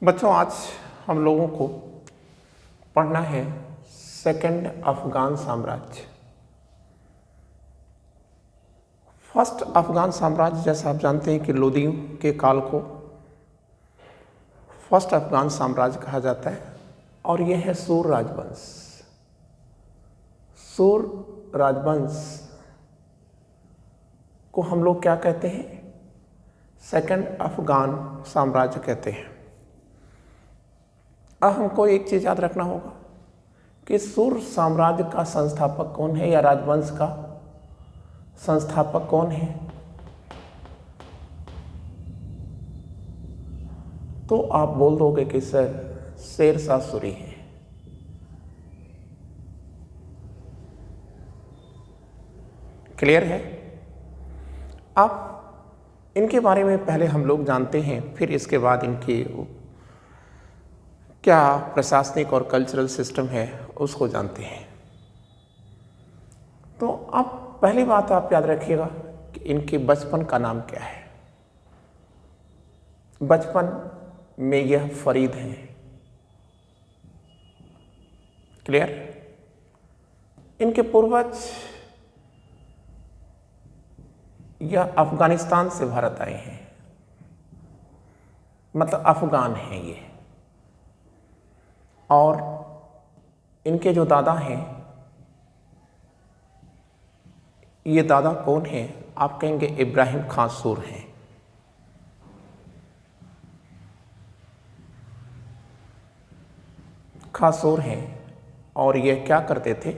बच्चों, आज हम लोगों को पढ़ना है सेकंड अफगान साम्राज्य। फर्स्ट अफगान साम्राज्य, जैसा आप जानते हैं कि लोदियों के काल को फर्स्ट अफगान साम्राज्य कहा जाता है और यह है सूर राजवंश। सूर राजवंश को हम लोग क्या कहते हैं? सेकंड अफगान साम्राज्य कहते हैं। अब हमको एक चीज याद रखना होगा कि सूर साम्राज्य का संस्थापक कौन है या राजवंश का संस्थापक कौन है। तो आप बोल दोगे कि सर शेरशाह सूरी है। क्लियर है? आप इनके बारे में पहले हम लोग जानते हैं, फिर इसके बाद इनकी क्या प्रशासनिक और कल्चरल सिस्टम है उसको जानते हैं। तो अब पहली बात आप याद रखिएगा कि इनके बचपन का नाम क्या है। बचपन में यह फरीद हैं। क्लियर? इनके पूर्वज यह अफगानिस्तान से भारत आए हैं, मतलब अफगान हैं ये। और इनके जो दादा हैं, ये दादा कौन हैं? आप कहेंगे इब्राहिम खां सूर हैं। खां सूर हैं और ये क्या करते थे?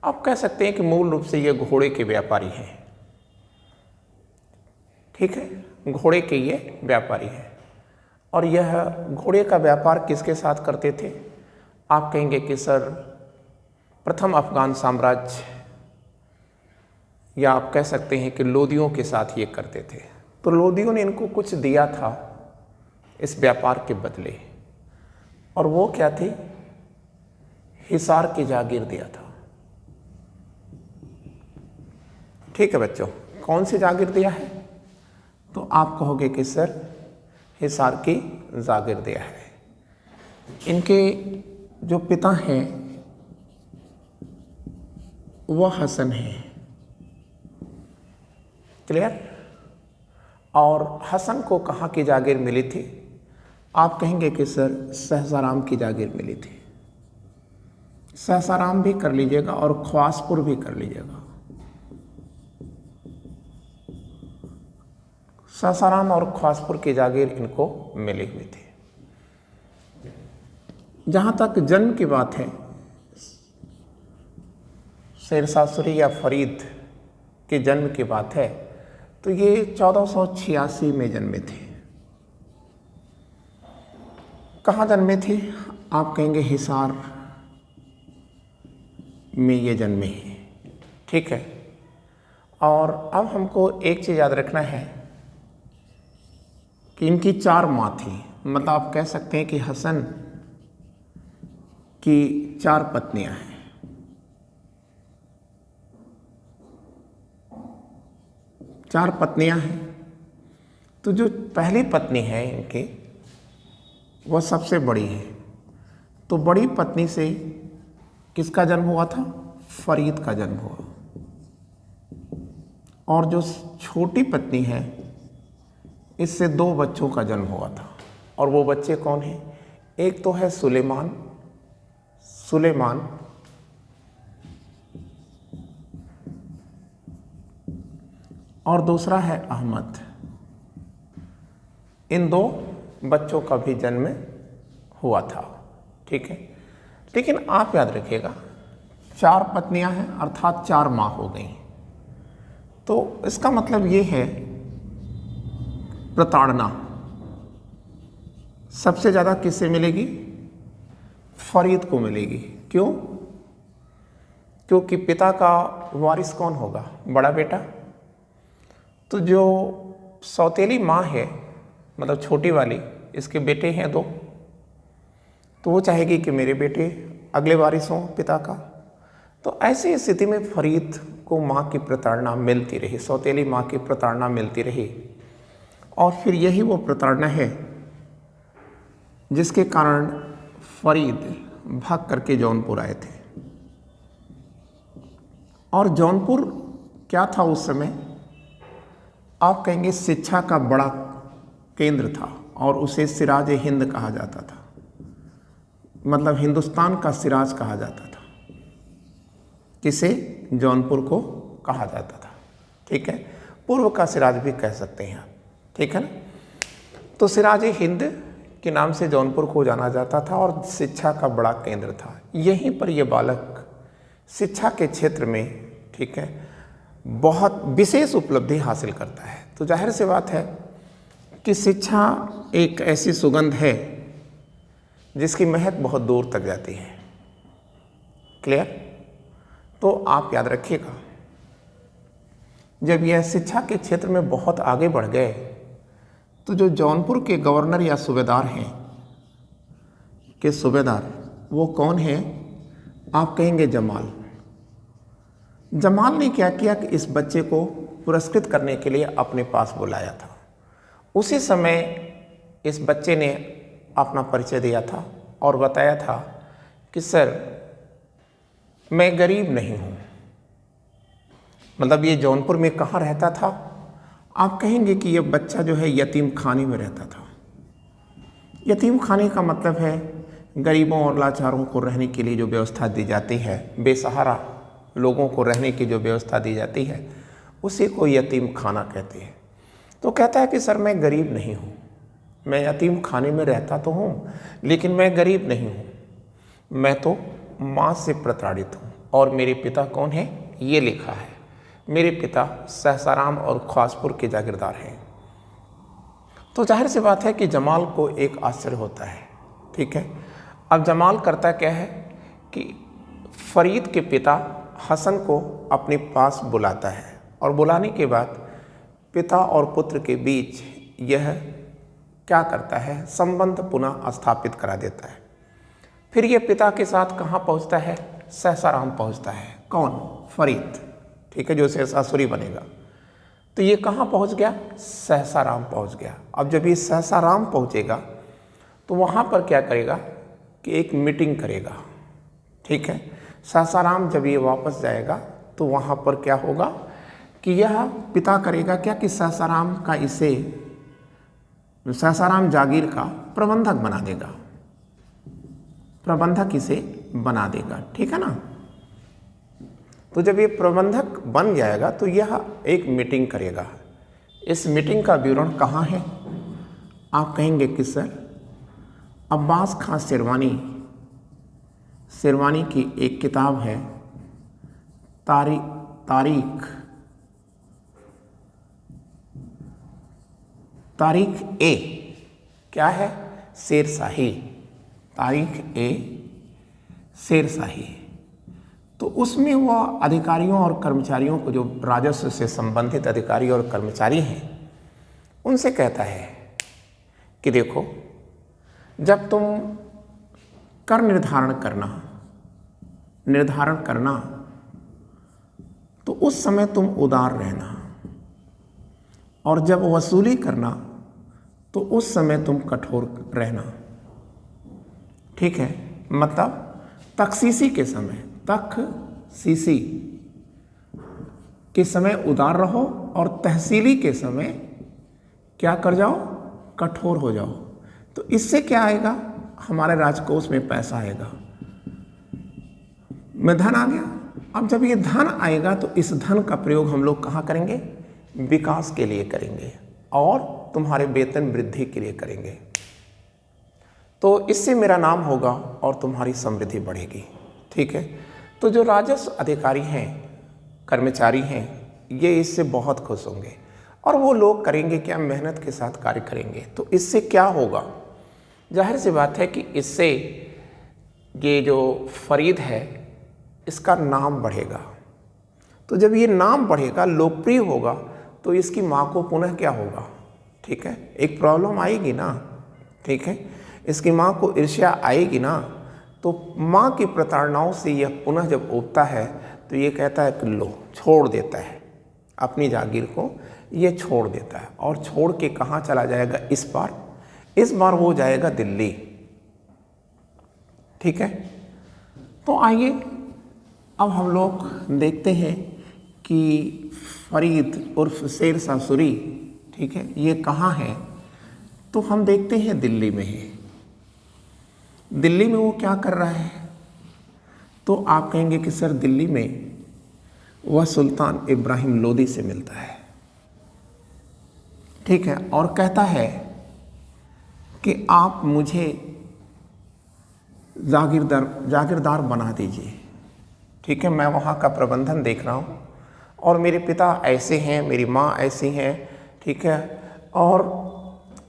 आप कह सकते हैं कि मूल रूप से ये घोड़े के व्यापारी हैं। ठीक है, घोड़े के ये व्यापारी हैं। और यह घोड़े का व्यापार किसके साथ करते थे? आप कहेंगे कि सर प्रथम अफगान साम्राज्य, या आप कह सकते हैं कि लोदियों के साथ ये करते थे। तो लोदियों ने इनको कुछ दिया था इस व्यापार के बदले, और वो क्या थी? हिसार की जागीर दिया था। ठीक है बच्चों, कौन सी जागीर दिया है? तो आप कहोगे कि सर हिसार की जागीर दिया है। इनके जो पिता हैं वह हसन हैं। क्लियर? और हसन को कहाँ की जागीर मिली थी? आप कहेंगे कि सर सहसाराम की जागीर मिली थी। सहसाराम भी कर लीजिएगा और ख्वासपुर भी कर लीजिएगा। सहसाराम और ख्वासपुर की जागीर इनको मिली हुई थी। जहाँ तक जन्म की बात है, शेरशाह सूरी या फरीद के जन्म की बात है, तो ये 1486 में जन्मे थे। कहाँ जन्मे थे? आप कहेंगे हिसार में ये जन्मे हैं। ठीक है। और अब हमको एक चीज़ याद रखना है कि इनकी 4 माँ थी, मतलब आप कह सकते हैं कि हसन की 4 पत्नियां हैं। चार पत्नियां हैं। तो जो पहली पत्नी है इनकी, वह सबसे बड़ी है। तो बड़ी पत्नी से किसका जन्म हुआ था? फरीद का जन्म हुआ। और जो छोटी पत्नी है, इससे 2 बच्चों का जन्म हुआ था। और वो बच्चे कौन हैं? एक तो है सुलेमान और दूसरा है अहमद। इन 2 बच्चों का भी जन्म हुआ था। ठीक है। लेकिन आप याद रखिएगा, 4 पत्नियां हैं अर्थात 4 माँ हो गई। तो इसका मतलब ये है प्रताड़ना सबसे ज़्यादा किससे मिलेगी? फरीद को मिलेगी। क्यों? क्योंकि पिता का वारिस कौन होगा? बड़ा बेटा। तो जो सौतेली माँ है, मतलब छोटी वाली, इसके बेटे हैं 2, तो वो चाहेगी कि मेरे बेटे अगले वारिस हों पिता का। तो ऐसी स्थिति में फरीद को माँ की प्रताड़ना मिलती रही, सौतेली माँ की प्रताड़ना मिलती रही। और फिर यही वो प्रताड़ना है जिसके कारण फरीद भाग करके जौनपुर आए थे। और जौनपुर क्या था उस समय, आप कहेंगे शिक्षा का बड़ा केंद्र था और उसे सिराज हिंद कहा जाता था, मतलब हिंदुस्तान का सिराज कहा जाता था। किसे? जौनपुर को कहा जाता था। ठीक है, पूर्व का सिराज भी कह सकते हैं आप, ठीक है ना। तो सिराज हिंद के नाम से जौनपुर को जाना जाता था और शिक्षा का बड़ा केंद्र था। यहीं पर यह बालक शिक्षा के क्षेत्र में, ठीक है, बहुत विशेष उपलब्धि हासिल करता है। तो जाहिर सी बात है कि शिक्षा एक ऐसी सुगंध है जिसकी महक बहुत दूर तक जाती है। क्लियर? तो आप याद रखिएगा, जब यह शिक्षा के क्षेत्र में बहुत आगे बढ़ गए तो जो जौनपुर के गवर्नर या सूबेदार हैं, के सूबेदार वो कौन है? आप कहेंगे जमाल। जमाल ने क्या किया कि इस बच्चे को पुरस्कृत करने के लिए अपने पास बुलाया था। उसी समय इस बच्चे ने अपना परिचय दिया था और बताया था कि सर मैं गरीब नहीं हूँ। मतलब ये जौनपुर में कहाँ रहता था? आप कहेंगे कि ये बच्चा जो है यतीम खाने में रहता था। यतीम खाने का मतलब है गरीबों और लाचारों को रहने के लिए जो व्यवस्था दी जाती है, बेसहारा लोगों को रहने की जो व्यवस्था दी जाती है, उसी को यतीम खाना कहते हैं। तो कहता है कि सर मैं गरीब नहीं हूँ, मैं यतीम खाने में रहता तो हूँ लेकिन मैं गरीब नहीं हूँ, मैं तो माँ से प्रताड़ित हूँ। और मेरे पिता कौन है? ये लिखा है, मेरे पिता सहसाराम और ख्वासपुर के जागीरदार हैं। तो जाहिर सी बात है कि जमाल को एक आश्चर्य होता है। ठीक है, अब जमाल करता क्या है कि फरीद के पिता हसन को अपने पास बुलाता है और बुलाने के बाद पिता और पुत्र के बीच यह क्या करता है? संबंध पुनः स्थापित करा देता है। फिर यह पिता के साथ कहाँ पहुँचता है? सहसाराम पहुँचता है। कौन? फरीद। ठीक है, जो सहसासुरी बनेगा। तो ये कहाँ पहुँच गया? सहसाराम पहुँच गया। अब जब ये सहसाराम पहुँचेगा तो वहाँ पर क्या करेगा कि एक मीटिंग करेगा। ठीक है, सहसाराम जब ये वापस जाएगा तो वहाँ पर क्या होगा कि यह पिता करेगा क्या कि सहसाराम का इसे सहसाराम जागीर का प्रबंधक बना देगा, प्रबंधक इसे बना देगा। ठीक है ना। तो जब ये प्रबंधक बन जाएगा तो यह एक मीटिंग करेगा। इस मीटिंग का विवरण कहाँ है? आप कहेंगे कि सर अब्बास खां शेरवानी की एक किताब है तारीख ए। क्या है? शेरशाही। तारीख ए शेरशाही। तो उसमें वह अधिकारियों और कर्मचारियों को, जो राजस्व से संबंधित अधिकारी और कर्मचारी हैं, उनसे कहता है कि देखो, जब तुम कर निर्धारण करना तो उस समय तुम उदार रहना, और जब वसूली करना तो उस समय तुम कठोर रहना। ठीक है, मतलब तखसीसी के समय उदार रहो और तहसीली के समय क्या कर जाओ? कठोर हो जाओ। तो इससे क्या आएगा? हमारे राजकोष में पैसा आएगा, में धन आ गया। अब जब ये धन आएगा तो इस धन का प्रयोग हम लोग कहाँ करेंगे? विकास के लिए करेंगे और तुम्हारे वेतन वृद्धि के लिए करेंगे। तो इससे मेरा नाम होगा और तुम्हारी समृद्धि बढ़ेगी। ठीक है, तो जो राजस्व अधिकारी हैं, कर्मचारी हैं, ये इससे बहुत खुश होंगे और वो लोग करेंगे क्या? मेहनत के साथ कार्य करेंगे। तो इससे क्या होगा? जाहिर सी बात है कि इससे ये जो फरीद है इसका नाम बढ़ेगा। तो जब ये नाम बढ़ेगा, लोकप्रिय होगा, तो इसकी माँ को पुनः क्या होगा? ठीक है, एक प्रॉब्लम आएगी ना। ठीक है, इसकी माँ को ईर्ष्या आएगी ना। तो माँ की प्रताड़नाओं से यह पुनः जब उठता है तो ये कहता है कि लो, छोड़ देता है अपनी जागीर को, ये छोड़ देता है। और छोड़ के कहाँ चला जाएगा? इस बार वो जाएगा दिल्ली। ठीक है। तो आइए अब हम लोग देखते हैं कि फरीद उर्फ शेर शाह सूरी, ठीक है, ये कहाँ है। तो हम देखते हैं दिल्ली में है। दिल्ली में वो क्या कर रहा है, तो आप कहेंगे कि सर दिल्ली में वह सुल्तान इब्राहिम लोदी से मिलता है, ठीक है, और कहता है कि आप मुझे जागीरदार बना दीजिए, ठीक है, मैं वहाँ का प्रबंधन देख रहा हूँ और मेरे पिता ऐसे हैं, मेरी माँ ऐसी हैं, ठीक है, और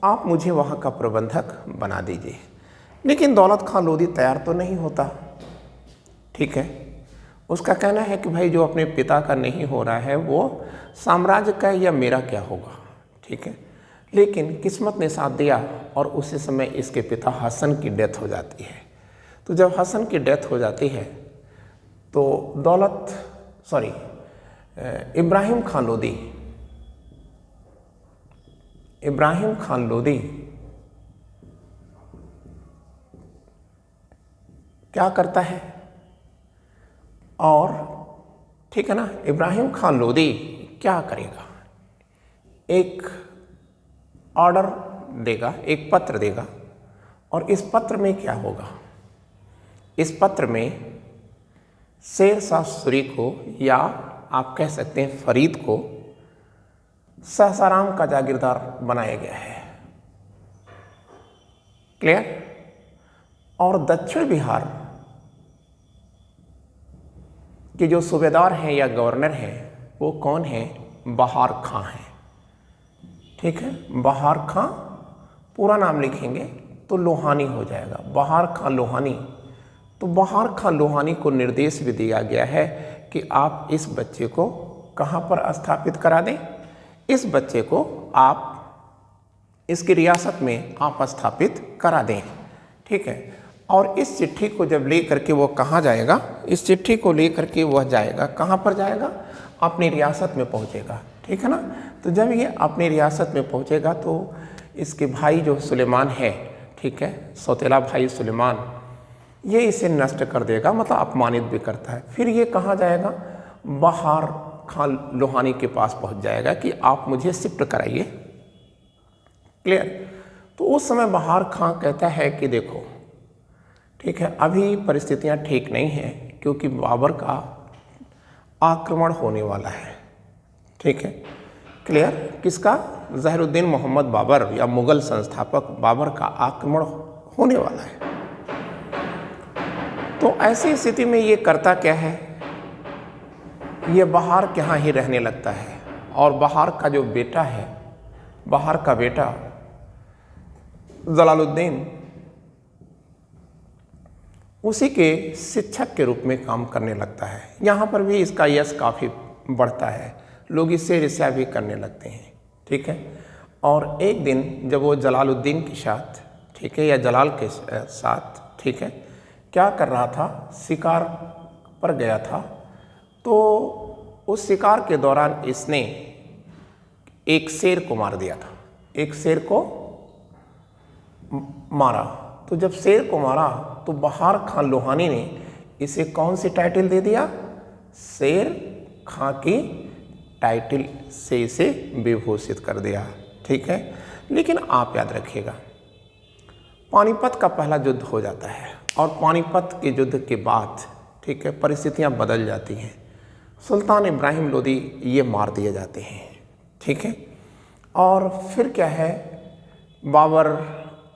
आप मुझे वहाँ का प्रबंधक बना दीजिए। लेकिन दौलत खां लोदी तैयार तो नहीं होता, ठीक है। उसका कहना है कि भाई जो अपने पिता का नहीं हो रहा है वो साम्राज्य का या मेरा क्या होगा, ठीक है। लेकिन किस्मत ने साथ दिया और उसी समय इसके पिता हसन की डेथ हो जाती है। तो जब हसन की डेथ हो जाती है तो इब्राहिम खान लोदी क्या करता है, और ठीक है ना, इब्राहिम खान लोदी क्या करेगा, एक ऑर्डर देगा, एक पत्र देगा, और इस पत्र में क्या होगा, इस पत्र में शेर शाह सूरी को, या आप कह सकते हैं फरीद को, सासाराम का जागीरदार बनाया गया है। क्लियर। और दक्षिण बिहार के जो सूबेदार हैं या गवर्नर हैं वो कौन है, बहार खां हैं, ठीक है। बहार खां पूरा नाम लिखेंगे तो लोहानी हो जाएगा, बहार खां लोहानी। तो बहार खां लोहानी को निर्देश भी दिया गया है कि आप इस बच्चे को कहाँ पर स्थापित करा दें, इस बच्चे को आप इसकी रियासत में आप स्थापित करा दें, ठीक है। और इस चिट्ठी को जब ले करके वो कहाँ जाएगा, इस चिट्ठी को ले करके वह जाएगा, कहाँ पर जाएगा, अपनी रियासत में पहुँचेगा, ठीक है ना। तो जब ये अपनी रियासत में पहुँचेगा तो इसके भाई जो सुलेमान है, ठीक है, सौतेला भाई सुलेमान, ये इसे नष्ट कर देगा, मतलब अपमानित भी करता है। फिर ये कहाँ जाएगा, बहार खां लोहानी के पास पहुँच जाएगा कि आप मुझे शिफ्ट कराइए। क्लियर। तो उस समय बहार खां कहता है कि देखो, ठीक है, अभी परिस्थितियां ठीक नहीं हैं क्योंकि बाबर का आक्रमण होने वाला है, ठीक है। क्लियर। किसका, ज़हीरुद्दीन मोहम्मद बाबर या मुग़ल संस्थापक बाबर का आक्रमण होने वाला है। तो ऐसी स्थिति में ये करता क्या है, ये बहार के यहाँ ही रहने लगता है, और बहार का जो बेटा है, बहार का बेटा जलालुद्दीन, उसी के शिक्षक के रूप में काम करने लगता है। यहाँ पर भी इसका यश काफ़ी बढ़ता है, लोग इससे ईर्ष्या भी करने लगते हैं, ठीक है। और एक दिन जब वो जलालुद्दीन के साथ, ठीक है, या जलाल के साथ, ठीक है, क्या कर रहा था, शिकार पर गया था। तो उस शिकार के दौरान इसने एक शेर को मार दिया था, एक शेर को मारा। तो जब शेर को मारा तो बहार खां लोहानी ने इसे कौन सी टाइटल दे दिया, शेर खां की टाइटल से इसे विभूषित कर दिया, ठीक है। लेकिन आप याद रखिएगा, पानीपत का पहला युद्ध हो जाता है और पानीपत के युद्ध के बाद, ठीक है, परिस्थितियां बदल जाती हैं। सुल्तान इब्राहिम लोदी ये मार दिए जाते हैं, ठीक है। और फिर क्या है, बाबर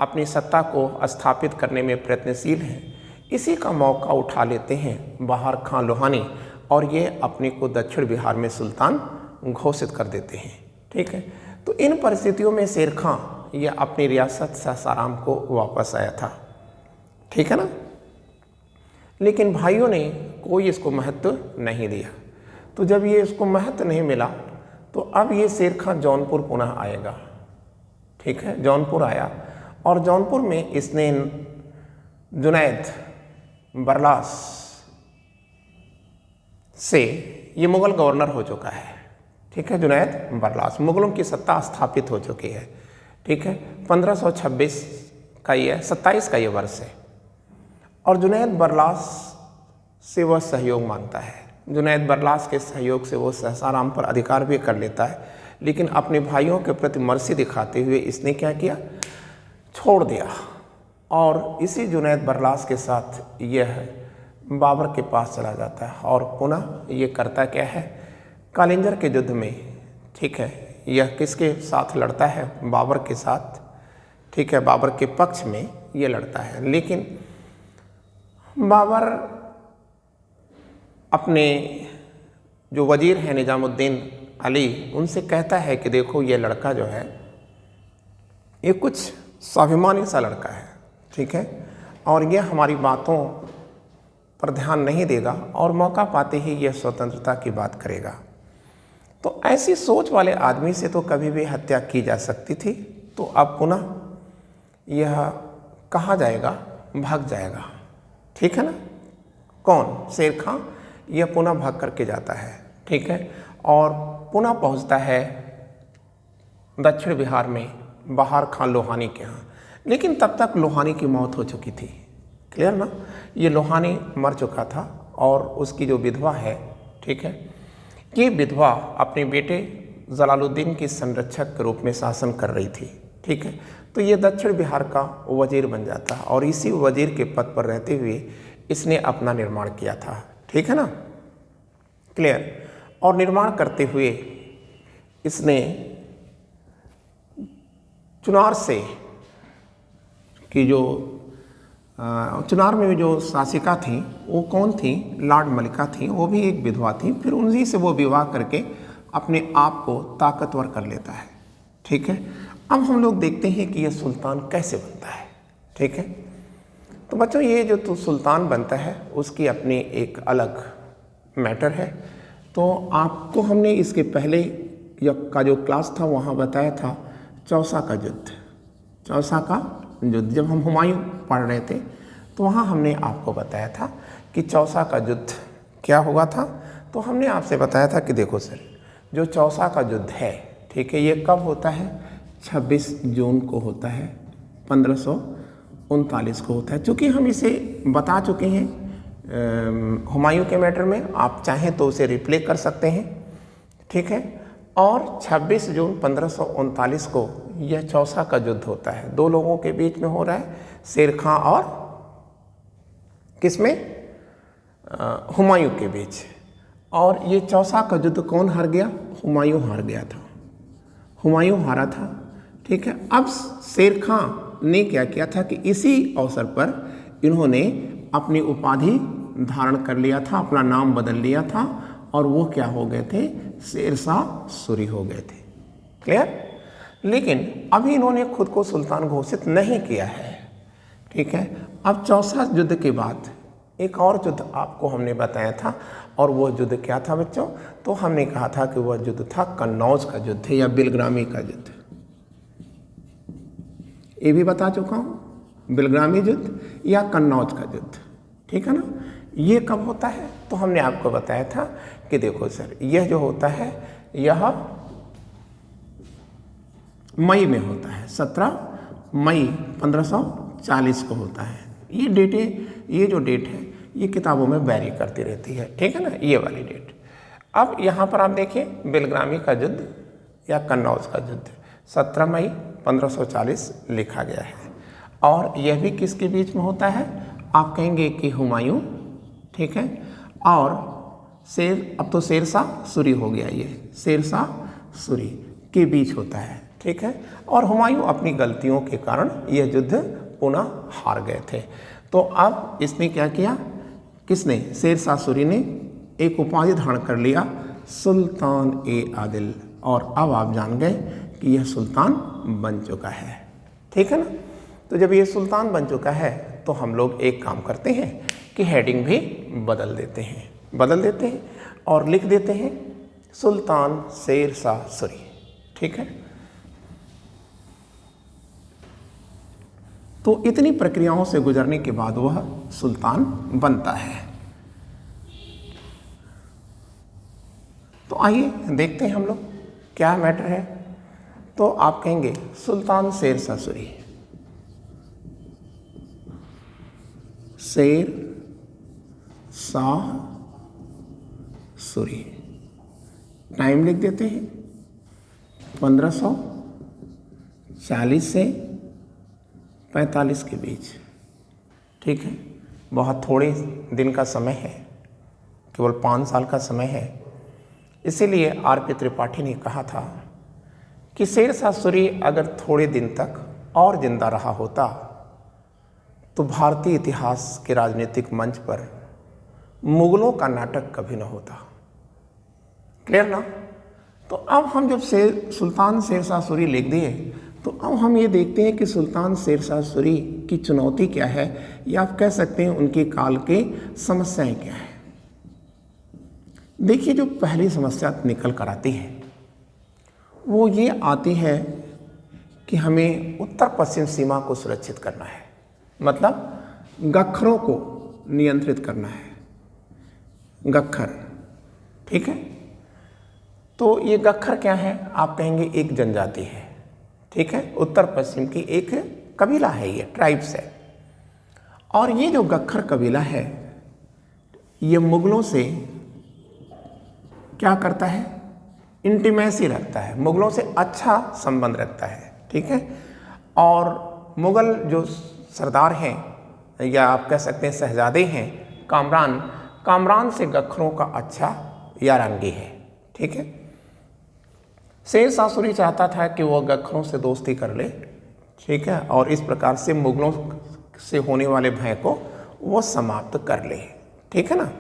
अपनी सत्ता को स्थापित करने में प्रयत्नशील हैं। इसी का मौका उठा लेते हैं बहार खां लोहानी और ये अपने को दक्षिण बिहार में सुल्तान घोषित कर देते हैं, ठीक है। तो इन परिस्थितियों में शेर खां ये अपनी रियासत सासाराम को वापस आया था, ठीक है ना। लेकिन भाइयों ने कोई इसको महत्व नहीं दिया। तो जब ये इसको महत्व नहीं मिला तो अब ये शेर खां जौनपुर पुनः आएगा, ठीक है। जौनपुर आया और जौनपुर में इसने जुनैद बरलास से, ये मुग़ल गवर्नर हो चुका है, ठीक है। जुनैद बरलास, मुग़लों की सत्ता स्थापित हो चुकी है, ठीक है। 1526 का ये 27 का ये वर्ष है। और जुनैद बरलास से वह सहयोग मांगता है। जुनैद बरलास के सहयोग से वो सासाराम पर अधिकार भी कर लेता है, लेकिन अपने भाइयों के प्रति मर्सी दिखाते हुए इसने क्या किया, छोड़ दिया। और इसी जुनैद बरलास के साथ यह बाबर के पास चला जाता है और पुनः ये करता क्या है, कालिंजर के युद्ध में, ठीक है, यह किसके साथ लड़ता है, बाबर के साथ, ठीक है, बाबर के पक्ष में ये लड़ता है। लेकिन बाबर अपने जो वजीर हैं निजामुद्दीन अली, उनसे कहता है कि देखो ये लड़का जो है ये कुछ स्वाभिमानी सा लड़का है, ठीक है, और ये हमारी बातों पर ध्यान नहीं देगा और मौका पाते ही यह स्वतंत्रता की बात करेगा। तो ऐसी सोच वाले आदमी से तो कभी भी हत्या की जा सकती थी। तो अब पुनः यह कहाँ जाएगा, भाग जाएगा, ठीक है ना। कौन, शेर खां, यह पुनः भाग करके जाता है, ठीक है, और पुनः पहुंचता है दक्षिण बिहार में बहार खां लोहानी के यहाँ। लेकिन तब तक लोहानी की मौत हो चुकी थी, क्लियर ना। ये लोहानी मर चुका था और उसकी जो विधवा है, ठीक है, ये विधवा अपने बेटे जलालुद्दीन की संरक्षक के रूप में शासन कर रही थी, ठीक है। तो ये दक्षिण बिहार का वजीर बन जाता है और इसी वजीर के पद पर रहते हुए इसने अपना निर्माण किया था, ठीक है ना, क्लियर। और निर्माण करते हुए इसने चुनार से कि जो चुनार में जो शासिका थी वो कौन थी, लॉर्ड मलिका थी, वो भी एक विधवा थी। फिर उन्हीं से वो विवाह करके अपने आप को ताकतवर कर लेता है, ठीक है। अब हम लोग देखते हैं कि यह सुल्तान कैसे बनता है, ठीक है। तो बच्चों ये जो तो सुल्तान बनता है उसकी अपनी एक अलग मैटर है। तो आपको हमने इसके पहले का जो क्लास था वहाँ बताया था चौसा का युद्ध, चौसा का युद्ध जब हम हुमायूं पढ़ रहे थे तो वहाँ हमने आपको बताया था कि चौसा का युद्ध क्या हुआ था। तो हमने आपसे बताया था कि देखो सर, जो चौसा का युद्ध है, ठीक है, ये कब होता है, 26 जून को होता है, 1539 को होता है। चूँकि हम इसे बता चुके हैं हुमायूं के मैटर में, आप चाहें तो उसे रिप्ले कर सकते हैं, ठीक है। और 26 जून 1539 को यह चौसा का युद्ध होता है, दो लोगों के बीच में हो रहा है, शेर खां और किसमें, हुमायूं के बीच। और ये चौसा का युद्ध कौन हार गया, हुमायूं हार गया था, हुमायूं हारा था, ठीक है। अब शेर खां ने क्या किया था कि इसी अवसर पर इन्होंने अपनी उपाधि धारण कर लिया था, अपना नाम बदल लिया था और वो क्या हो गए थे, शेरशाह सूरी हो गए थे, क्लियर। लेकिन अभी इन्होंने खुद को सुल्तान घोषित नहीं किया है, ठीक है। अब चौसा युद्ध के बाद एक और युद्ध आपको हमने बताया था, और वो युद्ध क्या था बच्चों, तो हमने कहा था कि वह युद्ध था कन्नौज का युद्ध या बिलग्रामी का युद्ध। ये भी बता चुका हूँ, बिलग्रामी युद्ध या कन्नौज का युद्ध, ठीक है ना। ये कब होता है, तो हमने आपको बताया था कि देखो सर, यह जो होता है यह मई में होता है, 17 मई 1540 को होता है। ये ये जो डेट है ये किताबों में वैरी करती रहती है, ठीक है ना, ये वाली डेट। अब यहाँ पर आप देखिए बिलग्रामी का युद्ध या कन्नौज का युद्ध 17 मई 1540 लिखा गया है। और यह भी किसके बीच में होता है, आप कहेंगे कि हुमायूं, ठीक है, और अब तो शेरशाह सूरी हो गया, ये शेरशाह सूरी के बीच होता है, ठीक है। और हुमायूं अपनी गलतियों के कारण यह युद्ध पुनः हार गए थे। तो अब इसने क्या किया, किसने, शेरशाह सूरी ने एक उपाधि धारण कर लिया, सुल्तान ए आदिल। और अब आप जान गए कि यह सुल्तान बन चुका है, ठीक है ना। तो जब ये सुल्तान बन चुका है तो हम लोग एक काम करते हैं कि हेडिंग भी बदल देते हैं और लिख देते हैं सुल्तान शेरशाह सूरी, ठीक है। तो इतनी प्रक्रियाओं से गुजरने के बाद वह सुल्तान बनता है। तो आइए देखते हैं हम लोग क्या मैटर है। तो आप कहेंगे सुल्तान शेरशाह सूरी, शेर शाह सूरी। टाइम लिख देते हैं 1540 से 45 के बीच। ठीक है, बहुत थोड़े दिन का समय है, केवल 5 साल का समय है। इसीलिए आर.पी. त्रिपाठी ने कहा था कि शेरशाह सूरी अगर थोड़े दिन तक और जिंदा रहा होता तो भारतीय इतिहास के राजनीतिक मंच पर मुगलों का नाटक कभी न होता। क्लियर ना? तो अब हम जब सुल्तान शेरशाह सूरी लिख दिए तो अब हम ये देखते हैं कि सुल्तान शेरशाह सूरी की चुनौती क्या है, या आप कह सकते हैं उनके काल के समस्याएं क्या है। देखिए, जो पहली समस्या निकल कर आती है वो ये आती है कि हमें उत्तर पश्चिम सीमा को सुरक्षित करना है, मतलब गख्खरों को नियंत्रित करना है। गख्खर, ठीक है। तो ये गख्खर क्या है? आप कहेंगे एक जनजाति है, ठीक है, उत्तर पश्चिम की एक कबीला है, ये ट्राइब्स है। और ये जो गख्खर कबीला है ये मुगलों से क्या करता है? इंटीमेसी रखता है, मुगलों से अच्छा संबंध रखता है, ठीक है। और मुगल जो सरदार हैं या आप कह सकते हैं शहजादे हैं कामरान से गख्खरों का अच्छा यारानगी है, ठीक है। शेरशाह सूरी चाहता था कि वो गख्खरों से दोस्ती कर ले, ठीक है, और इस प्रकार से मुगलों से होने वाले भय को वो समाप्त कर ले, ठीक है ना।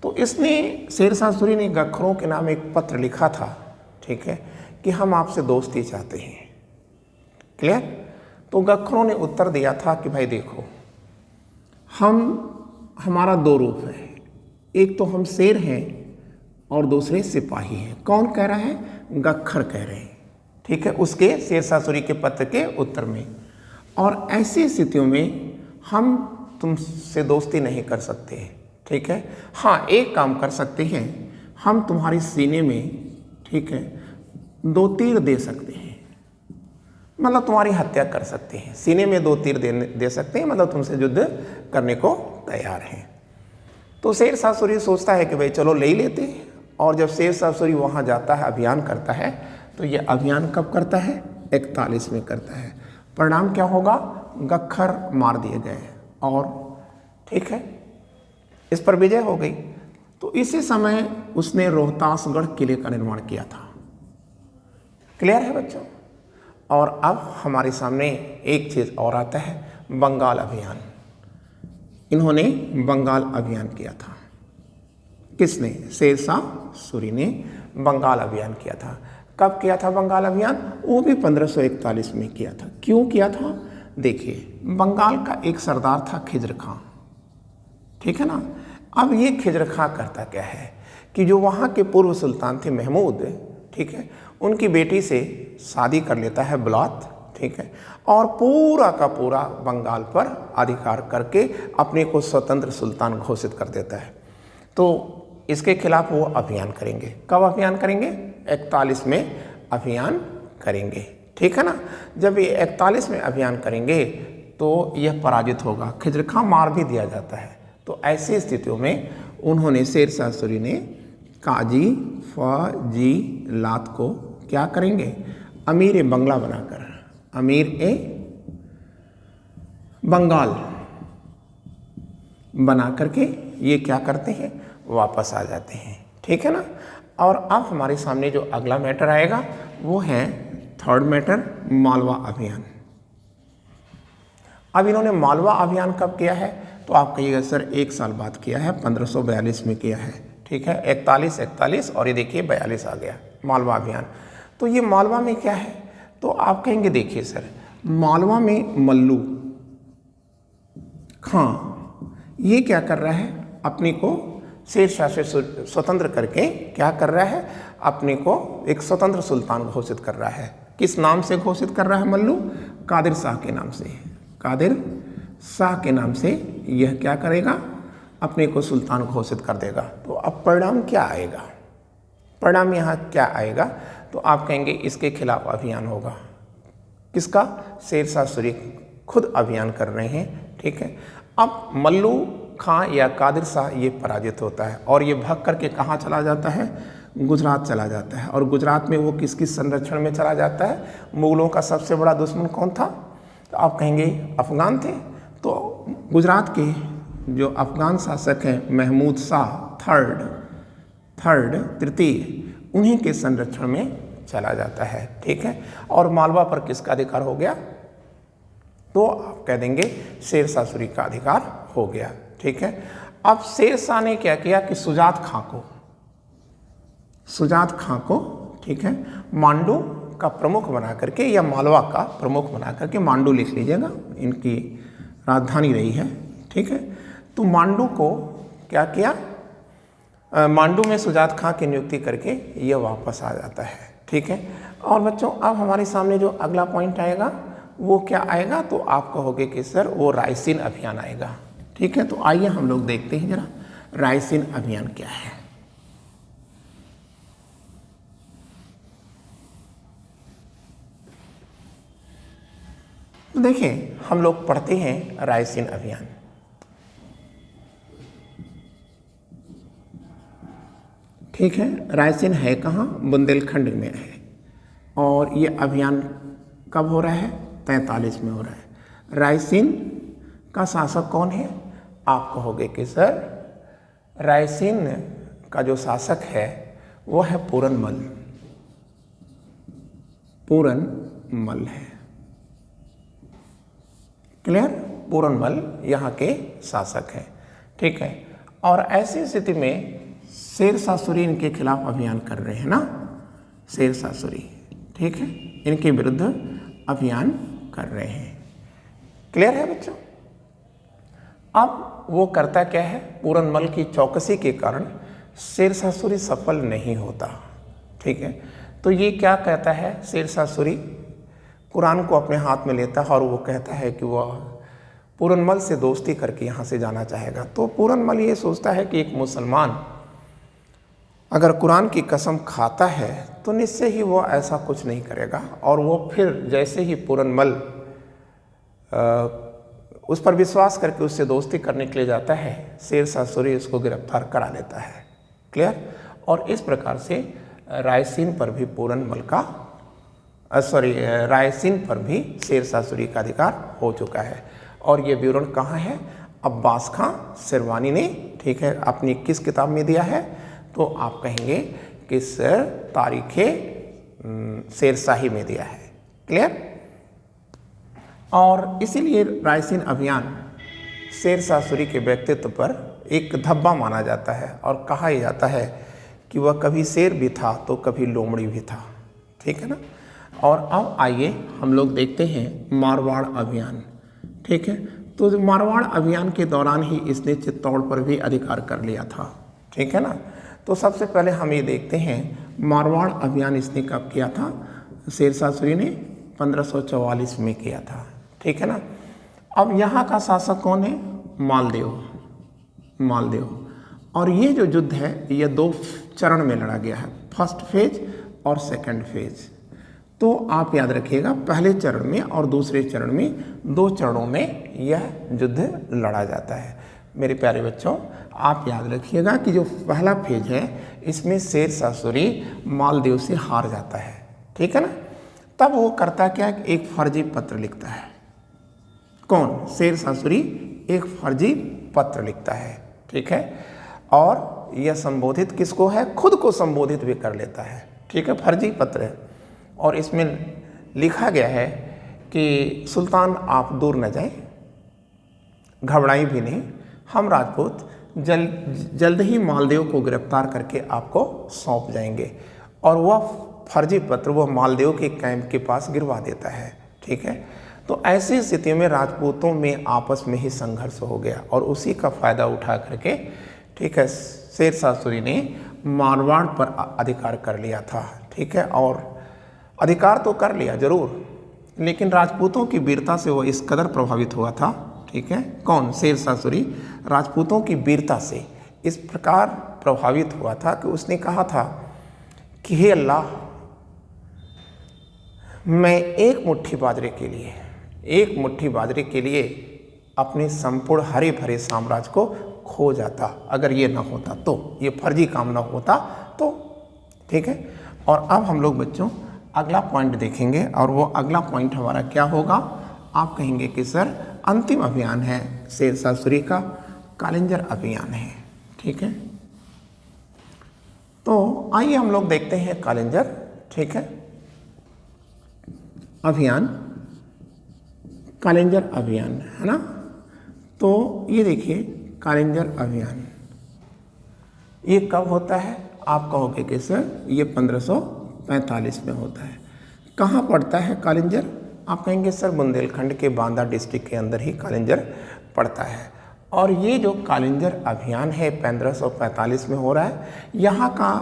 तो इसने शेरशाह सूरी ने गख्खरों के नाम एक पत्र लिखा था, ठीक है, कि हम आपसे दोस्ती चाहते हैं। क्लियर? तो गख्खरों ने उत्तर दिया था कि भाई देखो, हमारा 2 रूप है, एक तो हम शेर हैं और दूसरे सिपाही हैं। कौन कह रहा है? गख्खर कह रहे हैं, ठीक है, उसके शेरशाह सूरी के पत्र के उत्तर में। और ऐसी स्थितियों में हम तुमसे दोस्ती नहीं कर सकते, ठीक है। हाँ, एक काम कर सकते हैं, हम तुम्हारे सीने में, ठीक है, 2 तीर दे सकते हैं, मतलब तुम्हारी हत्या कर सकते हैं। सीने में 2 तीर दे सकते हैं, मतलब तुमसे युद्ध करने को तैयार हैं। तो शेरशाह सूरी सोचता है कि भाई चलो ले ही लेते हैं। और जब शेरशाह सूरी वहाँ जाता है, अभियान करता है, तो ये अभियान कब करता है? 41 में करता है। परिणाम क्या होगा? गख्खर मार दिए गए और, ठीक है, इस पर विजय हो गई। तो इसी समय उसने रोहतासगढ़ किले का निर्माण किया था। क्लियर है बच्चों? और अब हमारे सामने एक चीज़ और आता है, बंगाल अभियान। इन्होंने बंगाल अभियान किया था। किसने? शेरशाह सूरी ने बंगाल अभियान किया था। कब किया था बंगाल अभियान? वो भी 1541 में किया था। क्यों किया था? देखिए, बंगाल का एक सरदार था खिज्र खां, ठीक है ना। अब ये खिज्र खां करता क्या है कि जो वहाँ के पूर्व सुल्तान थे महमूद, ठीक है, उनकी बेटी से शादी कर लेता है बुलात, ठीक है, और पूरा का पूरा बंगाल पर अधिकार करके अपने को स्वतंत्र सुल्तान घोषित कर देता है। तो इसके खिलाफ वो अभियान करेंगे। कब अभियान करेंगे? 41 में अभियान करेंगे, ठीक है ना। जब ये 41 में अभियान करेंगे तो यह पराजित होगा, खिज्र खां मार भी दिया जाता है। तो ऐसी स्थितियों में उन्होंने, शेरशाह सूरी ने काजी फजीलात को क्या करेंगे? अमीर बंगला बनाकर, अमीर ए बंगाल बना करके ये क्या करते हैं? वापस आ जाते हैं, ठीक है ना। और अब हमारे सामने जो अगला मैटर आएगा वो है 3rd मैटर, मालवा अभियान। अब इन्होंने मालवा अभियान कब किया है? तो आप कहिएगा सर 1 साल बाद किया है, 1542 में किया है, ठीक है। 41 और ये देखिए 42 आ गया मालवा अभियान। तो ये मालवा में क्या है? तो आप कहेंगे देखिए सर, मालवा में मल्लू खां ये क्या कर रहा है? अपने को शेरशाह से स्वतंत्र करके क्या कर रहा है? अपने को एक स्वतंत्र सुल्तान घोषित कर रहा है। किस नाम से घोषित कर रहा है मल्लू? कादिर शाह के नाम से। कादिर शाह के नाम से यह क्या करेगा? अपने को सुल्तान घोषित कर देगा। तो अब परिणाम क्या आएगा? परिणाम यहाँ क्या आएगा? तो आप कहेंगे इसके खिलाफ अभियान होगा। किसका? शेरशाह सूरी खुद अभियान कर रहे हैं, ठीक है। अब मल्लू खां या कादिर शाह ये पराजित होता है और ये भाग करके कहाँ चला जाता है, गुजरात चला जाता है। और गुजरात में वो किस किस संरक्षण में चला जाता है, मुगलों का सबसे बड़ा दुश्मन कौन था, तो आप कहेंगे अफगान थे। तो गुजरात के जो अफगान शासक हैं महमूद शाह तृतीय, उन्हीं के संरक्षण में चला जाता है। ठीक है, और मालवा पर किसका अधिकार हो गया, तो आप कह देंगे शेर शाह सूरी का अधिकार हो गया। ठीक है, अब शेर शाह ने क्या किया कि सुजात खां को ठीक है मांडू का प्रमुख बना करके या मालवा का प्रमुख बना करके, मांडू लिख लीजिएगा, इनकी राजधानी रही है। ठीक है, तो मांडू को क्या किया, मांडू में सुजात खां की नियुक्ति करके यह वापस आ जाता है। ठीक है, और बच्चों अब हमारे सामने जो अगला पॉइंट आएगा वो क्या आएगा, तो आप कहोगे कि सर वो रायसीन अभियान आएगा। ठीक है, तो आइए हम लोग देखते हैं जरा रायसीन अभियान क्या है। तो देखिए हम लोग पढ़ते हैं रायसीन अभियान। ठीक है, रायसीन है कहाँ, बुंदेलखंड में है। और ये अभियान कब हो रहा है, 43 में हो रहा है। रायसीन का शासक कौन है, आप कहोगे कि सर रायसीन का जो शासक है वो है पूरनमल है। क्लियर, पूरनमल यहाँ के शासक हैं। ठीक है, और ऐसी स्थिति में शेर शाह सूरी इनके खिलाफ अभियान कर रहे हैं ना, शेर शाह सूरी, ठीक है, इनके विरुद्ध अभियान कर रहे हैं। क्लियर है बच्चों। अब वो करता क्या है, पूरनमल की चौकसी के कारण शेर शाह सूरी सफल नहीं होता। ठीक है, तो ये क्या कहता है, शेर शाह सूरी कुरान को अपने हाथ में लेता है और वो कहता है कि वह पूरनमल से दोस्ती करके यहाँ से जाना चाहेगा। तो पूरनमल ये सोचता है कि एक मुसलमान अगर कुरान की कसम खाता है तो निश्चय ही वो ऐसा कुछ नहीं करेगा। और वो फिर जैसे ही पूरनमल उस पर विश्वास करके उससे दोस्ती करने के लिए जाता है, शेर शाह सूरी उसको गिरफ्तार करा लेता है। क्लियर, और इस प्रकार से रायसीन पर भी रायसीन पर भी शेर शाह सूरी का अधिकार हो चुका है। और ये विवरण कहाँ है, अब्बास खां शेरवानी ने, ठीक है, अपनी किस किताब में दिया है, तो आप कहेंगे कि सर तारीख़े शेरशाही में दिया है। क्लियर, और इसीलिए रायसीन अभियान शेर शाह सूरी के व्यक्तित्व पर एक धब्बा माना जाता है और कहा जाता है कि वह कभी शेर भी था तो कभी लोमड़ी भी था। ठीक है ना। और अब आइए हम लोग देखते हैं मारवाड़ अभियान। ठीक है, तो जो मारवाड़ अभियान के दौरान ही इसने चित्तौड़ पर भी अधिकार कर लिया था। ठीक है ना। तो सबसे पहले हम ये देखते हैं मारवाड़ अभियान इसने कब किया था, शेर शाह सूरी ने 1544 में किया था। ठीक है ना। अब यहाँ का शासक कौन है, मालदेव। और ये जो युद्ध है ये 2 चरण में लड़ा गया है, फर्स्ट फेज और सेकंड फेज। तो आप याद रखिएगा पहले चरण में और दूसरे चरण में, 2 चरणों में यह युद्ध लड़ा जाता है। मेरे प्यारे बच्चों, आप याद रखिएगा कि जो पहला फेज है इसमें शेर शाह सूरी मालदेव से हार जाता है। ठीक है ना। तब वो करता क्या, एक फर्जी पत्र लिखता है। कौन, शेर शाह सूरी एक फर्जी पत्र लिखता है। ठीक है, और यह संबोधित किसको है, खुद को संबोधित भी कर लेता है। ठीक है, फर्जी पत्र है और इसमें लिखा गया है कि सुल्तान आप दूर न जाएं, घबराएं भी नहीं, हम राजपूत जल्द ही मालदेव को गिरफ्तार करके आपको सौंप जाएंगे। और वह फर्जी पत्र वह मालदेव के कैंप के पास गिरवा देता है। ठीक है, तो ऐसी स्थिति में राजपूतों में आपस में ही संघर्ष हो गया और उसी का फायदा उठा करके, ठीक है, शेर शाह सूरी ने मारवाड़ पर अधिकार कर लिया था। ठीक है, और अधिकार तो कर लिया जरूर, लेकिन राजपूतों की वीरता से वो इस कदर प्रभावित हुआ था। ठीक है, कौन, शेर शाह सूरी राजपूतों की वीरता से इस प्रकार प्रभावित हुआ था कि उसने कहा था कि हे अल्लाह, मैं एक मुट्ठी बाजरे के लिए अपने संपूर्ण हरे भरे साम्राज्य को खो जाता अगर ये ना होता, तो ये फर्जी काम ना होता तो। ठीक है, और अब हम लोग बच्चों अगला पॉइंट देखेंगे, और वो अगला पॉइंट हमारा क्या होगा, आप कहेंगे कि सर अंतिम अभियान है शेरशाह सूरी का, कालिंजर अभियान है। ठीक है, तो आइए हम लोग देखते हैं कालिंजर, ठीक है, अभियान, कालिंजर अभियान, है ना। तो ये देखिए कालिंजर अभियान ये कब होता है, आप कहोगे कि सर ये 1545 में होता है। कहाँ पड़ता है कालिंजर, आप कहेंगे सर बुंदेलखंड के बांदा डिस्ट्रिक्ट के अंदर ही कालिंजर पड़ता है। और ये जो कालिंजर अभियान है 1545 में हो रहा है, यहाँ का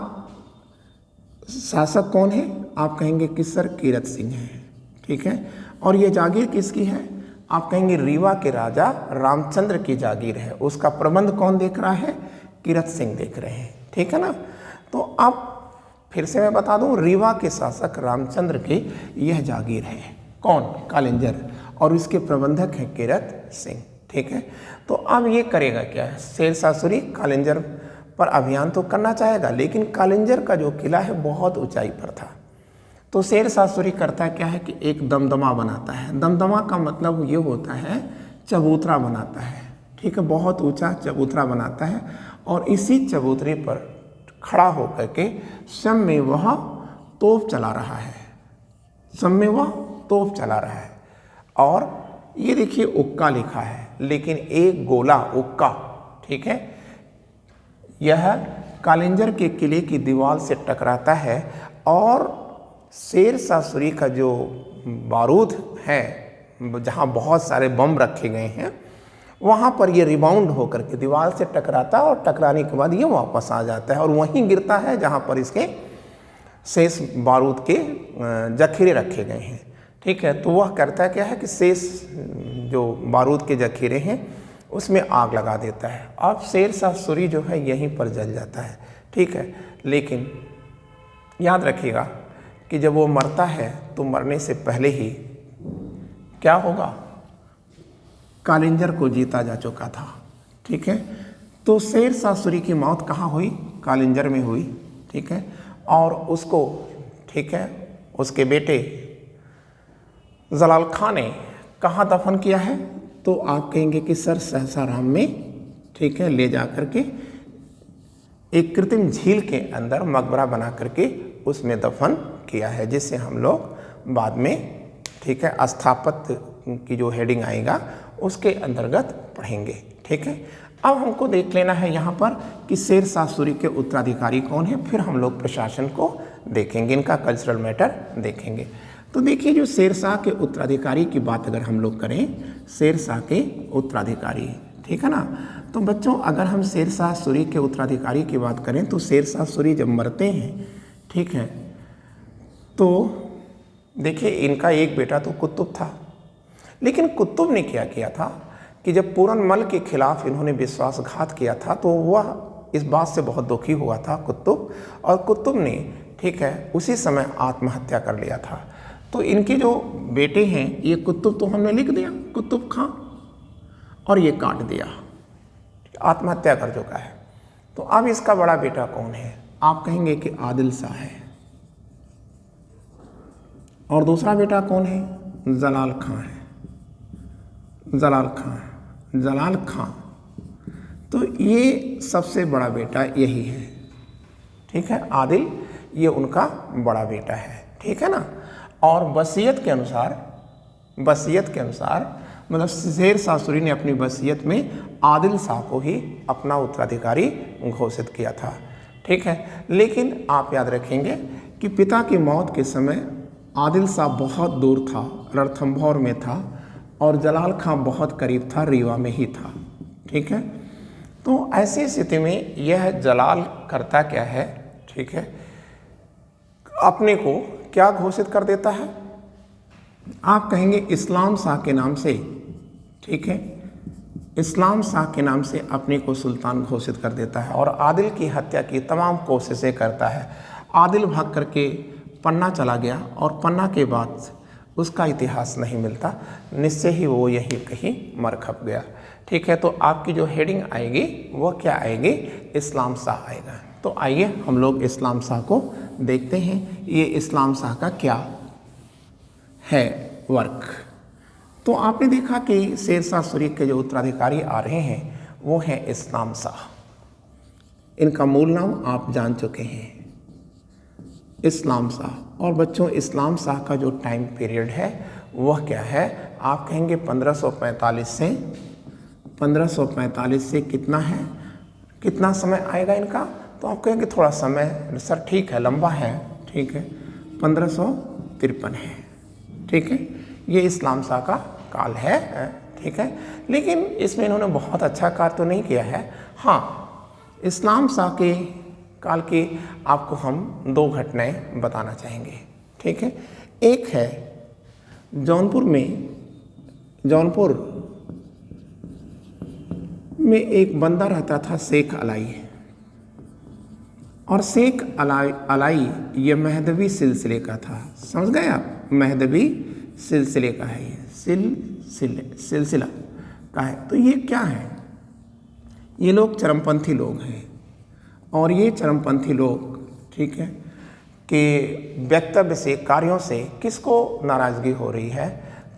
शासक कौन है, आप कहेंगे कि सर कीरत सिंह है। ठीक है, और ये जागीर किसकी है, आप कहेंगे रीवा के राजा रामचंद्र की जागीर है। उसका प्रबंध कौन देख रहा है, कीरत सिंह देख रहे हैं। ठीक है ना, तो अब फिर से मैं बता दूं, रीवा के शासक रामचंद्र की यह जागीर है, कौन, कालिंजर, और इसके प्रबंधक हैं कीरत सिंह। ठीक है, तो अब ये करेगा क्या है, शेरशाह सूरी कालिंजर पर अभियान तो करना चाहेगा, लेकिन कालिंजर का जो किला है बहुत ऊंचाई पर था। तो शेरशाह सूरी करता क्या है कि एक दमदमा बनाता है। दमदमा का मतलब ये होता है चबूतरा बनाता है। ठीक है, बहुत ऊंचा चबूतरा बनाता है, और इसी चबूतरे पर खड़ा होकर के स्वयं में वह तोप चला रहा है, स्वयं में वह तोप चला रहा है। और ये देखिए उक्का लिखा है, लेकिन एक गोला उक्का, ठीक है, यह कालिंजर के किले की दीवार से टकराता है, और शेरशाह सूरी का जो बारूद है, जहाँ बहुत सारे बम रखे गए हैं, वहाँ पर ये रिबाउंड होकर के दीवार से टकराता है, और टकराने के बाद ये वापस आ जाता है और वहीं गिरता है जहाँ पर इसके शेष बारूद के जखीरे रखे गए हैं। ठीक है, तो वह करता क्या है कि शेष जो बारूद के जखीरे हैं उसमें आग लगा देता है। अब शेरशाह सूरी जो है यहीं पर जल जाता है। ठीक है, लेकिन याद रखिएगा कि जब वो मरता है तो मरने से पहले ही क्या होगा, कालिंजर को जीता जा चुका था। ठीक है, तो शेरशाह सूरी की मौत कहाँ हुई, कालिंजर में हुई। ठीक है, और उसको, ठीक है, उसके बेटे जलाल खां ने कहाँ दफन किया है, तो आप कहेंगे कि सर सहसाराम में, ठीक है, ले जा करके एक कृत्रिम झील के अंदर मकबरा बना करके उसमें दफन किया है, जिससे हम लोग बाद में, ठीक है, स्थापत्य की जो हेडिंग आएगा उसके अंतर्गत पढ़ेंगे। ठीक है, अब हमको देख लेना है यहाँ पर कि शेरशाह सूरी के उत्तराधिकारी कौन है, फिर हम लोग प्रशासन को देखेंगे, इनका कल्चरल मैटर देखेंगे। तो देखिए, जो शेरशाह के उत्तराधिकारी की बात अगर हम लोग करें, शेरशाह के उत्तराधिकारी, ठीक है ना, तो बच्चों अगर हम शेरशाह सूरी के उत्तराधिकारी की बात करें तो शेरशाह सूरी जब मरते हैं, ठीक है, तो देखिए इनका एक बेटा तो कुतुब था, लेकिन कुतुब ने क्या किया था कि जब पूरनमल के खिलाफ इन्होंने विश्वासघात किया था तो वह इस बात से बहुत दुखी हुआ था कुतुब, और कुतुब ने, ठीक है, उसी समय आत्महत्या कर लिया था। तो इनके जो बेटे हैं, ये कुतुब तो हमने लिख दिया कुतुब खां, और ये काट दिया, आत्महत्या कर चुका है। तो अब इसका बड़ा बेटा कौन है, आप कहेंगे कि आदिल शाह है, और दूसरा बेटा कौन है, जलाल खां है, जलाल खां, जलाल खां। तो ये सबसे बड़ा बेटा यही है। ठीक है, आदिल ये उनका बड़ा बेटा है। ठीक है ना, और वसीयत के अनुसार, वसीयत के अनुसार मतलब शेरशाह सूरी ने अपनी वसीयत में आदिल शाह को ही अपना उत्तराधिकारी घोषित किया था। ठीक है, लेकिन आप याद रखेंगे कि पिता की मौत के समय आदिल शाह बहुत दूर था, रणथंभौर में था, और जलाल खां बहुत करीब था, रीवा में ही था। ठीक है, तो ऐसी स्थिति में यह जलाल करता क्या है, ठीक है, अपने को क्या घोषित कर देता है, आप कहेंगे इस्लाम शाह के नाम से। ठीक है, इस्लाम शाह के नाम से अपने को सुल्तान घोषित कर देता है, और आदिल की हत्या की तमाम कोशिशें करता है। आदिल भाग करके पन्ना चला गया, और पन्ना के बाद उसका इतिहास नहीं मिलता, निश्चय ही वो यहीं कहीं मर खप गया। ठीक है, तो आपकी जो हेडिंग आएगी वो क्या आएगी, इस्लाम शाह आएगा। तो आइए हम लोग इस्लाम शाह को देखते हैं, ये इस्लाम शाह का क्या है वर्क। तो आपने देखा कि शेर शाह सूरी के जो उत्तराधिकारी आ रहे हैं वो हैं इस्लाम शाह। इनका मूल नाम आप जान चुके हैं, इस्लाम शाह। और बच्चों इस्लाम शाह का जो टाइम पीरियड है वह क्या है, आप कहेंगे 1545 से कितना है, कितना समय आएगा इनका, तो आप कहेंगे थोड़ा समय सर ठीक है, लंबा है, ठीक है, 1553 है। ठीक है, ये इस्लाम शाह का काल है। ठीक है, लेकिन इसमें इन्होंने बहुत अच्छा कार्य तो नहीं किया है। हाँ, इस्लाम शाह के काल की आपको हम 2 घटनाएं बताना चाहेंगे। ठीक है, एक है जौनपुर में एक बंदा रहता था शेख अलाई, और शेख अलाई ये महदवी सिलसिले का था। समझ गए आप, महदवी सिलसिले का है, ये सिलसिला का है। तो ये क्या है, ये लोग चरमपंथी लोग हैं, और ये चरमपंथी लोग, ठीक है, कि वक्तव्य से, कार्यों से किसको नाराज़गी हो रही है,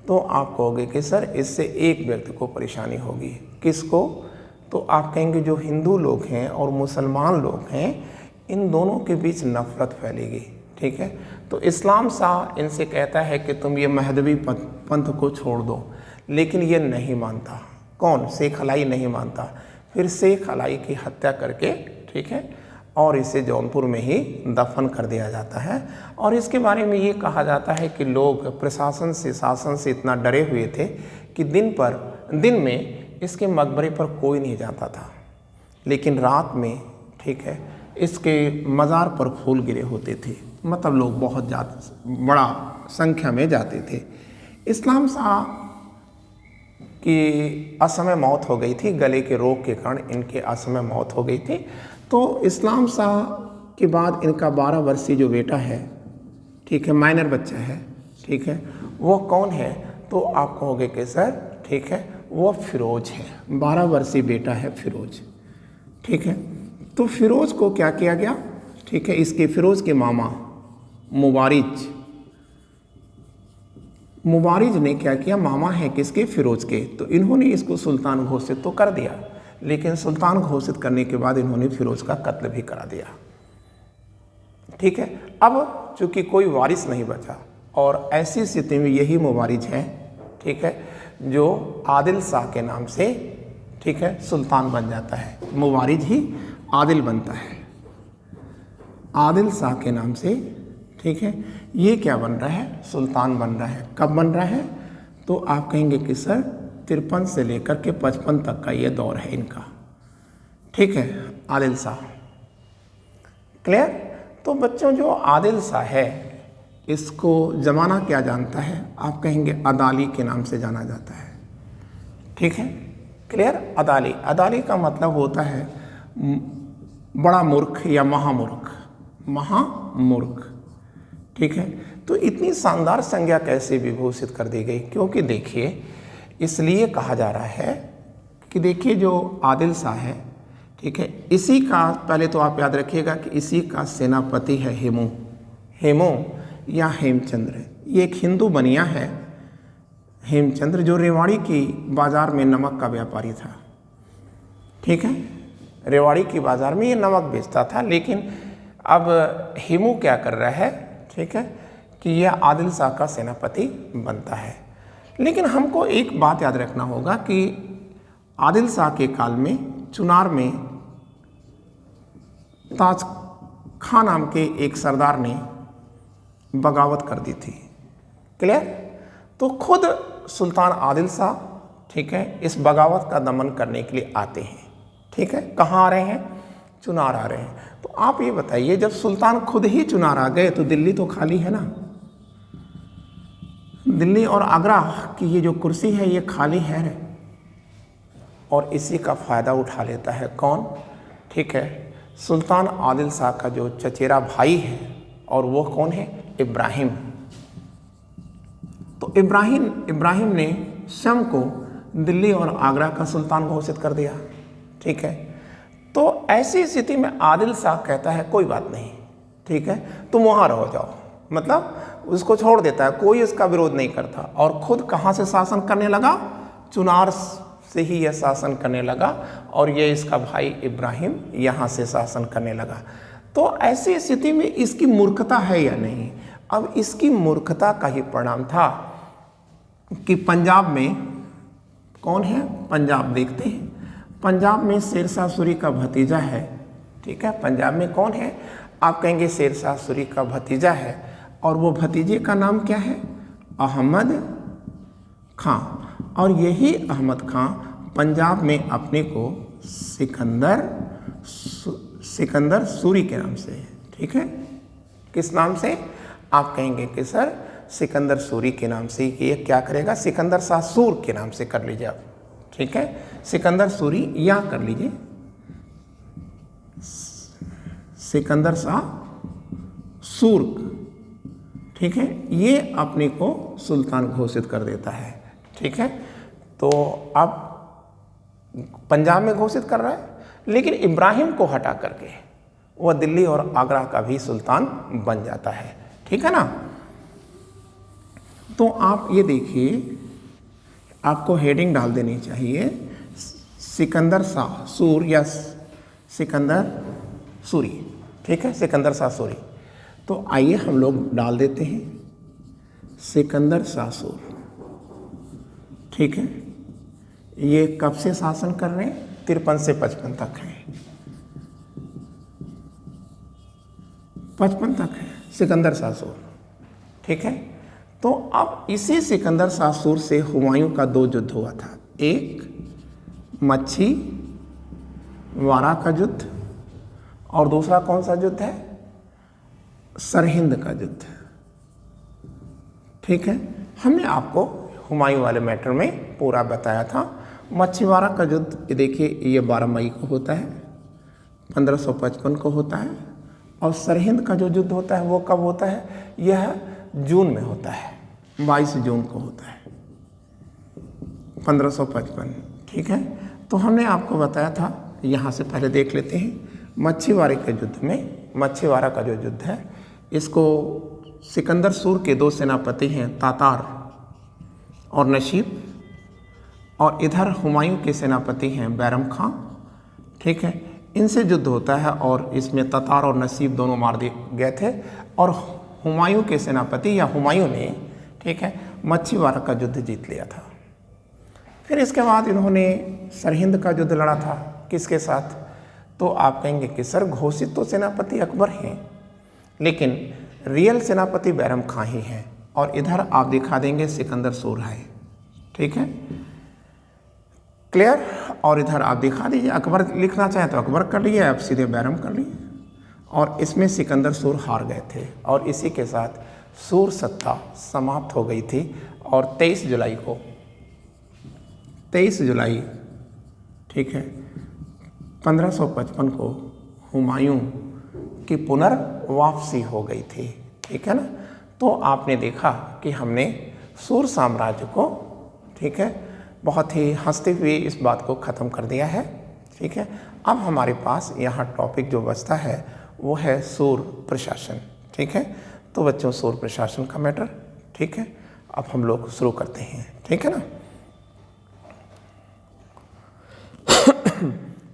तो आप कहोगे कि सर इससे एक व्यक्ति को परेशानी होगी। किसको, तो आप कहेंगे जो हिंदू लोग हैं और मुसलमान लोग हैं, इन दोनों के बीच नफरत फैलेगी। ठीक है, तो इस्लाम शाह इनसे कहता है कि तुम ये महदवी पंथ को छोड़ दो, लेकिन ये नहीं मानता। कौन, शेख अलाई नहीं मानता। फिर शेख अलाई की हत्या करके, ठीक है, और इसे जौनपुर में ही दफन कर दिया जाता है। और इसके बारे में ये कहा जाता है कि लोग प्रशासन से, शासन से इतना डरे हुए थे कि दिन में इसके मकबरे पर कोई नहीं जाता था, लेकिन रात में, ठीक है, इसके मज़ार पर फूल गिरे होते थे। मतलब लोग बहुत बड़ा संख्या में जाते थे। इस्लाम शाह की असमय मौत हो गई थी, गले के रोग के कारण इनके असमय मौत हो गई थी। तो इस्लाम शाह के बाद इनका 12 वर्षीय जो बेटा है, ठीक है, माइनर बच्चा है, ठीक है, वो कौन है, तो आप कहोगे कि सर, ठीक है, वो फिरोज है। 12 वर्षीय बेटा है फिरोज। ठीक है, तो फिरोज को क्या किया गया, ठीक है, इसके फिरोज के मामा मुबारिज ने क्या किया, मामा है किसके, फिरोज के, तो इन्होंने इसको सुल्तान घोषित तो कर दिया, लेकिन सुल्तान घोषित करने के बाद इन्होंने फिरोज का कत्ल भी करा दिया। ठीक है, अब चूंकि कोई वारिस नहीं बचा, और ऐसी स्थिति में यही मुबारिज है, ठीक है, जो आदिल शाह के नाम से, ठीक है, सुल्तान बन जाता है। मुबारिज ही आदिल बनता है, आदिल शाह के नाम से, ठीक है, ये क्या बन रहा है, सुल्तान बन रहा है। कब बन रहा है, तो आप कहेंगे कि सर 53 से लेकर के 55 तक का ये दौर है इनका। ठीक है, आदिल शाह, क्लियर। तो बच्चों जो आदिल शाह है, इसको ज़माना क्या जानता है, आप कहेंगे अदाली के नाम से जाना जाता है। ठीक है, क्लियर। अदाली का मतलब होता है बड़ा मूर्ख या महामूर्ख। ठीक है, तो इतनी शानदार संज्ञा कैसे विभूषित कर दी गई, क्योंकि देखिए, इसलिए कहा जा रहा है कि देखिए जो आदिल शाह है, ठीक है, इसी का, पहले तो आप याद रखिएगा कि इसी का सेनापति है हेमू या हेमचंद्र। ये एक हिंदू बनिया है हेमचंद्र, जो रेवाड़ी की बाज़ार में नमक का व्यापारी था। ठीक है, रेवाड़ी की बाज़ार में ये नमक बेचता था, लेकिन अब हेमू क्या कर रहा है, ठीक है, कि यह आदिल शाह का सेनापति बनता है। लेकिन हमको एक बात याद रखना होगा कि आदिल शाह के काल में चुनार में ताज खां नाम के एक सरदार ने बगावत कर दी थी। क्लियर। तो खुद सुल्तान आदिल शाह, ठीक है, इस बगावत का दमन करने के लिए आते हैं। ठीक है, कहाँ आ रहे हैं, चुनार आ रहे हैं। तो आप ये बताइए, जब सुल्तान खुद ही चुनार आ गए तो दिल्ली तो खाली है ना, दिल्ली और आगरा की ये जो कुर्सी है ये खाली है, और इसी का फ़ायदा उठा लेता है कौन, ठीक है, सुल्तान आदिल शाह का जो चचेरा भाई है, और वो कौन है, इब्राहिम। तो इब्राहिम ने शम को दिल्ली और आगरा का सुल्तान घोषित कर दिया। ठीक है, तो ऐसी स्थिति में आदिल शाह कहता है कोई बात नहीं, ठीक है, तुम वहाँ रहो जाओ, मतलब उसको छोड़ देता है, कोई इसका विरोध नहीं करता और खुद कहाँ से शासन करने लगा, चुनार से ही यह शासन करने लगा और ये इसका भाई इब्राहिम यहाँ से शासन करने लगा। तो ऐसी स्थिति में इसकी मूर्खता है या नहीं? अब इसकी मूर्खता का ही परिणाम था कि पंजाब में कौन है, पंजाब देखते हैं, पंजाब में शेरशाह सूरी का भतीजा है। ठीक है, पंजाब में कौन है, आप कहेंगे शेरशाह सूरी का भतीजा है और वो भतीजे का नाम क्या है, अहमद खां। और यही अहमद खां पंजाब में अपने को सिकंदर सूरी के नाम से है। ठीक है, किस नाम से, आप कहेंगे कि सर सिकंदर सूरी के नाम से, ये क्या करेगा, सिकंदर शाह सूर के नाम से कर लीजिए आप। ठीक है, सिकंदर सूरी या कर लीजिए सिकंदर शाह सूर। ठीक है, ये अपने को सुल्तान घोषित कर देता है। ठीक है, तो अब पंजाब में घोषित कर रहा है, लेकिन इब्राहिम को हटा करके वह दिल्ली और आगरा का भी सुल्तान बन जाता है। ठीक है ना, तो आप ये देखिए, आपको हेडिंग डाल देनी चाहिए सिकंदर शाह सूर या सिकंदर सूरी। ठीक है, सिकंदर शाह सूरी। तो आइए हम लोग डाल देते हैं सिकंदर शाह सूर। ठीक है, ये कब से शासन कर रहे हैं, 53 से 55 तक है, 55 तक है सिकंदर शाह सूर। ठीक है, तो अब इसी सिकंदर शाह सूर से हुमायूं का 2 युद्ध हुआ था, एक मच्छी वारा का युद्ध और दूसरा कौन सा युद्ध है, सरहिंद का युद्ध। ठीक है, हमने आपको हुमायूं वाले मैटर में पूरा बताया था। मच्छीवाड़ा का युद्ध ये देखिए, ये 12 मई को होता है, 1555 को होता है। और सरहिंद का जो युद्ध होता है वो कब होता है, यह जून में होता है, 22 जून को होता है 1555। ठीक है, तो हमने आपको बताया था, यहाँ से पहले देख लेते हैं मच्छीवाड़े के युद्ध में। मच्छीवाड़ा का जो युद्ध है, इसको सिकंदर सूर के 2 सेनापति हैं, तातार और नसीब, और इधर हुमायूं के सेनापति हैं बैरम खां। ठीक है, इनसे युद्ध होता है और इसमें तातार और नसीब दोनों मार दिए गए थे और हुमायूं के सेनापति या हुमायूं ने, ठीक है, मच्छीवाड़ा का युद्ध जीत लिया था। फिर इसके बाद इन्होंने सरहिंद का युद्ध लड़ा था, किसके साथ, तो आप कहेंगे कि सर घोषित तो सेनापति अकबर हैं, लेकिन रियल सेनापति बैरम खां ही हैं। और इधर आप दिखा देंगे सिकंदर सूर है। ठीक है, क्लियर। और इधर आप दिखा दीजिए, अकबर लिखना चाहें तो अकबर कर लिए, आप सीधे बैरम कर लिए। और इसमें सिकंदर सूर हार गए थे और इसी के साथ सूर सत्ता समाप्त हो गई थी। और 23 जुलाई को, 23 जुलाई, ठीक है, 1555 को हुमायूं की पुनर्वापसी हो गई थी। ठीक है ना, तो आपने देखा कि हमने सूर साम्राज्य को, ठीक है, बहुत ही हंसते हुए इस बात को ख़त्म कर दिया है। ठीक है, अब हमारे पास यहाँ टॉपिक जो बचता है वो है सूर प्रशासन। ठीक है, तो बच्चों सूर प्रशासन का मैटर, ठीक है, अब हम लोग शुरू करते हैं। ठीक है ना,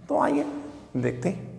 तो आइए देखते हैं।